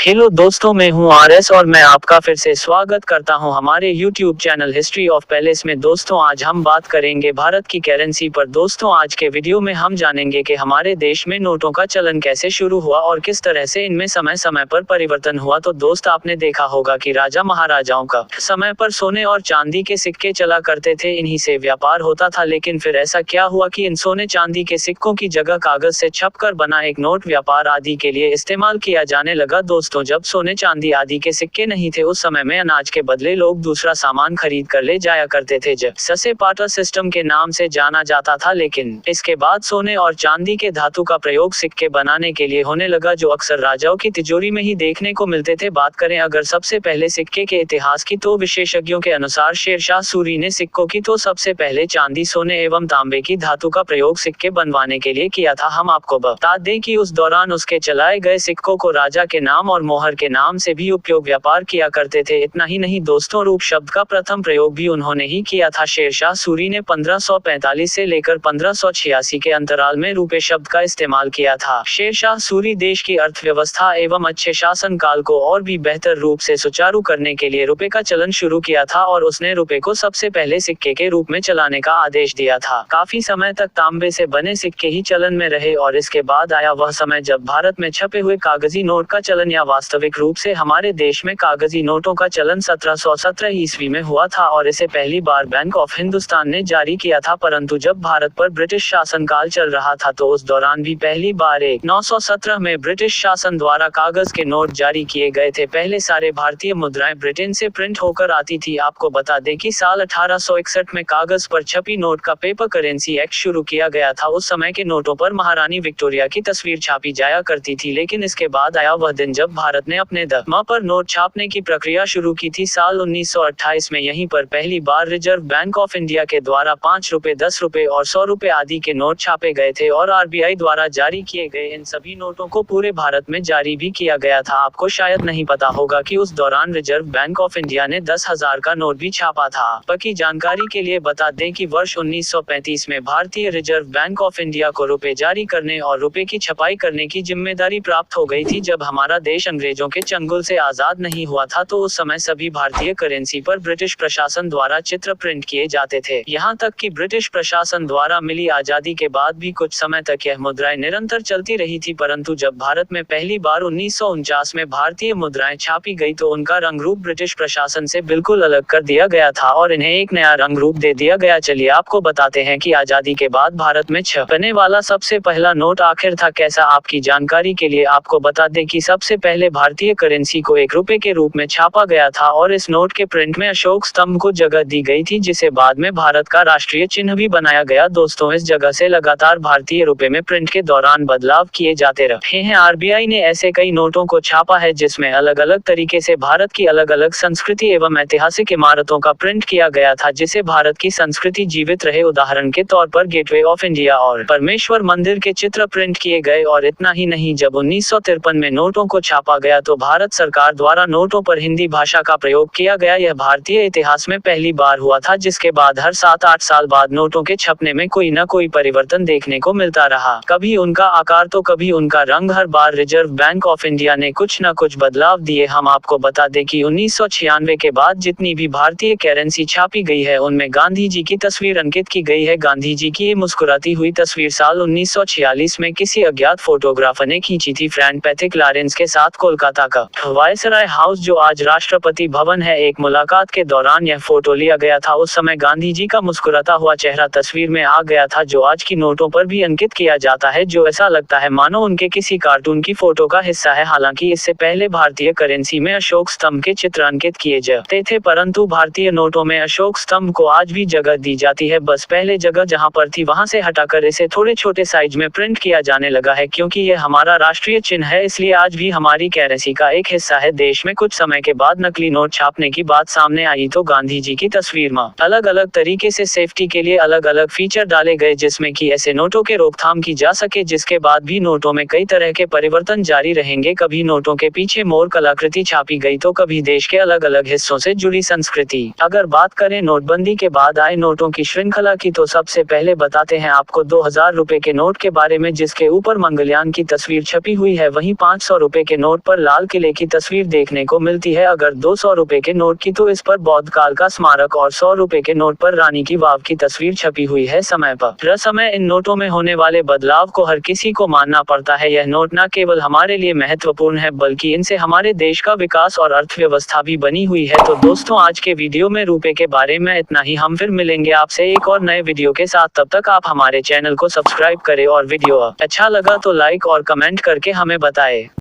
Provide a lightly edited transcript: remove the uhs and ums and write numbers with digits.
Hello दोस्तों, मैं हूं आरएस और मैं आपका फिर से स्वागत करता हूं हमारे YouTube channel history of palace में। दोस्तों, आज हम बात करेंगे भारत की करेंसी पर। दोस्तों, आज के वीडियो में हम जानेंगे कि हमारे देश में नोटों का चलन कैसे शुरू हुआ और किस तरह से इनमें समय समय पर परिवर्तन हुआ। तो दोस्त, आपने देखा होगा कि राजा महाराजाओं का समय पर सोने और चांदी के सिक्के चला करते थे, इन्हीं से व्यापार होता था। लेकिन फिर ऐसा क्या हुआ कि इन सोने चांदी के सिक्कों की जगह कागज से छपकर बना एक नोट व्यापार आदि के लिए इस्तेमाल किया जाने लगा। दोस्तों, जब सोने चांदी आदि के सिक्के नहीं थे, उस समय में अनाज के बदले लोग दूसरा सामान खरीद कर ले जाया करते थे, जिसे पाटर सिस्टम के नाम से जाना जाता था। लेकिन इसके बाद सोने और चांदी के धातु का प्रयोग सिक्के बनाने के लिए होने लगा, जो अक्सर राजाओं की तिजोरी में ही देखने को मिलते थे। बात करें अगर सबसे पहले सिक्के के इतिहास की, तो विशेषज्ञों के अनुसार शेरशाह सूरी ने सिक्कों की तो सबसे पहले चांदी, सोने एवं तांबे की धातु का प्रयोग सिक्के बनवाने के लिए किया था। हम आपको बता दें कि उस दौरान उसके चलाए गए सिक्कों को राजा के नाम और मोहर के नाम से भी उपयोग व्यापार किया करते थे। इतना ही नहीं दोस्तों, रूप शब्द का प्रथम प्रयोग भी उन्होंने ही किया था। शेरशाह सूरी ने 1545 से लेकर 1586 के अंतराल में रुपए शब्द का इस्तेमाल किया था। शेरशाह सूरी देश की अर्थव्यवस्था एवं अच्छे शासन काल को और भी बेहतर रूप से सुचारू करने के लिए रुपए का चलन शुरू किया था और उसने रुपए को सबसे पहले सिक्के के रूप में चलाने का आदेश दिया था। काफी समय तक तांबे से बने सिक्के ही चलन में रहे और इसके बाद आया वह समय जब भारत में छपे हुए कागजी नोट का चलन या वास्तविक रूप से हमारे देश में कागजी नोटों का चलन 1717 ईस्वी में हुआ था और इसे पहली बार बैंक ऑफ हिंदुस्तान ने जारी किया था। परंतु जब भारत पर ब्रिटिश शासनकाल चल रहा था, तो उस दौरान भी पहली बार 1917 में ब्रिटिश शासन द्वारा कागज के नोट जारी किए गए थे। पहले सारे भारतीय मुद्राएं ब्रिटेन से प्रिंट होकर आती थी। आपको बता दें कि साल 1861 में कागज पर छपी नोट का पेपर करेंसी एक्ट शुरू किया गया था। उस समय के नोटों पर महारानी विक्टोरिया की तस्वीर छापी जाया करती थी। लेकिन इसके बाद आया वह दिन जब भारत ने अपने दम पर नोट छापने की प्रक्रिया शुरू की थी। साल 1928 में यहीं पर पहली बार रिजर्व बैंक ऑफ इंडिया के द्वारा 5 रुपए, 10 रुपए और 100 रुपए आदि के नोट छापे गए थे और आरबीआई द्वारा जारी किए गए इन सभी नोटों को पूरे भारत में जारी भी किया गया था। आपको शायद नहीं पता होगा कि उस दौरान रिजर्व बैंक ऑफ इंडिया ने 10,000 का नोट भी छापा था। पक्की जानकारी के लिए बता दें कि वर्ष 1935 में भारतीय रिजर्व बैंक ऑफ इंडिया को रुपए जारी करने और रुपए की छपाई करने की जिम्मेदारी प्राप्त हो गई थी। जब हमारा देश अंग्रेजों के चंगुल से आजाद नहीं हुआ था, तो उस समय सभी भारतीय करेंसी पर ब्रिटिश प्रशासन द्वारा चित्र प्रिंट किए जाते थे। यहाँ तक कि ब्रिटिश प्रशासन द्वारा मिली आजादी के बाद भी कुछ समय तक यह मुद्राएं निरंतर चलती रही थी। परंतु जब भारत में पहली बार 1949 में भारतीय मुद्राएं छापी गई, तो उनका रंग रूप ब्रिटिश प्रशासन से बिल्कुल अलग कर दिया गया था और इन्हें एक नया रंग रूप दे दिया गया। चलिए आपको बताते हैं कि आजादी के बाद भारत में छपने वाला सबसे पहला नोट आखिर था कैसा। आपकी जानकारी के लिए आपको बता दें कि सबसे पहले भारतीय करेंसी को 1 रुपए के रूप में छापा गया था और इस नोट के प्रिंट में अशोक स्तंभ को जगह दी गई थी, जिसे बाद में भारत का राष्ट्रीय चिन्ह भी बनाया गया। दोस्तों, इस जगह से लगातार भारतीय रुपए में प्रिंट के दौरान बदलाव किए जाते रहे हैं। आरबीआई ने ऐसे कई नोटों को छापा है जिसमें अलग अलग तरीके से भारत की अलग अलग संस्कृति एवं ऐतिहासिक इमारतों का प्रिंट किया गया था, जिससे भारत की संस्कृति जीवित रहे। उदाहरण के तौर पर गेटवे ऑफ इंडिया और परमेश्वर मंदिर के चित्र प्रिंट किए गए। और इतना ही नहीं, जब 1953 में नोटों को छापा गया, तो भारत सरकार द्वारा नोटों पर हिंदी भाषा का प्रयोग किया गया। यह भारतीय इतिहास में पहली बार हुआ था, जिसके बाद हर 7-8 साल बाद नोटों के छपने में कोई न कोई परिवर्तन देखने को मिलता रहा। कभी उनका आकार तो कभी उनका रंग। हर बार रिजर्व बैंक ऑफ इंडिया ने कुछ न कुछ बदलाव दिए। हम आपको बता दें कि 1996 के बाद जितनी भी भारतीय करेंसी छापी गई है, उनमें गांधी जी की तस्वीर अंकित की गई है। गांधी जी की ये मुस्कुराती हुई तस्वीर साल 1946 में किसी अज्ञात फोटोग्राफर ने खींची थी, फ्रैंक पैथिक लॉरेंस के साथ। कोलकाता का वायसराय हाउस, जो आज राष्ट्रपति भवन है, एक मुलाकात के दौरान यह फोटो लिया गया था। उस समय गांधी जी का मुस्कुराता हुआ चेहरा तस्वीर में आ गया था, जो आज की नोटों पर भी अंकित किया जाता है, जो ऐसा लगता है मानो उनके किसी कार्टून की फोटो का हिस्सा है। हालांकि इससे पहले भारतीय करेंसी में अशोक स्तंभ के चित्र अंकित किए जाते थे, परंतु भारतीय नोटों में अशोक स्तंभ को आज भी जगह दी जाती है। बस पहले जगह जहां पर थी, वहां से हटाकर इसे थोड़े छोटे साइज में प्रिंट किया जाने लगा है। क्योंकि यह हमारा राष्ट्रीय चिन्ह है, इसलिए आज भी हमारी करेंसी का एक हिस्सा है। देश में कुछ समय के बाद नकली नोट छापने की बात सामने आई, तो गांधी जी की तस्वीर में अलग अलग तरीके से सेफ्टी के लिए अलग अलग फीचर डाले गए, जिसमें कि ऐसे नोटों के रोकथाम की जा सके। जिसके बाद भी नोटों में कई तरह के परिवर्तन जारी रहेंगे। कभी नोटों के पीछे मोर कलाकृति छापी गई, तो कभी देश के अलग अलग हिस्सों से जुड़ी संस्कृति। अगर बात करें नोटबंदी के बाद आए नोटों की श्रृंखला की, तो सबसे पहले बताते हैं आपको 2000 रुपए के नोट के बारे में, जिसके ऊपर मंगलयान की तस्वीर छपी हुई है। वहीं 500 रुपए के नोट नोट पर लाल किले की तस्वीर देखने को मिलती है। अगर 200 रुपए के नोट की तो इस पर बौद्ध काल का स्मारक और 100 रुपए के नोट पर रानी की वाव की तस्वीर छपी हुई है। समय पर समय इन नोटों में होने वाले बदलाव को हर किसी को मानना पड़ता है। यह नोट न केवल हमारे लिए महत्वपूर्ण है बल्कि इनसे हमारे देश का विकास और अर्थव्यवस्था भी बनी हुई है। तो दोस्तों आज के वीडियो में रुपए के बारे में इतना ही। हम फिर मिलेंगे आपसे एक और नए वीडियो के साथ। तब तक आप हमारे चैनल को सब्सक्राइब करें और वीडियो अच्छा लगा तो लाइक और कमेंट करके हमें बताएं।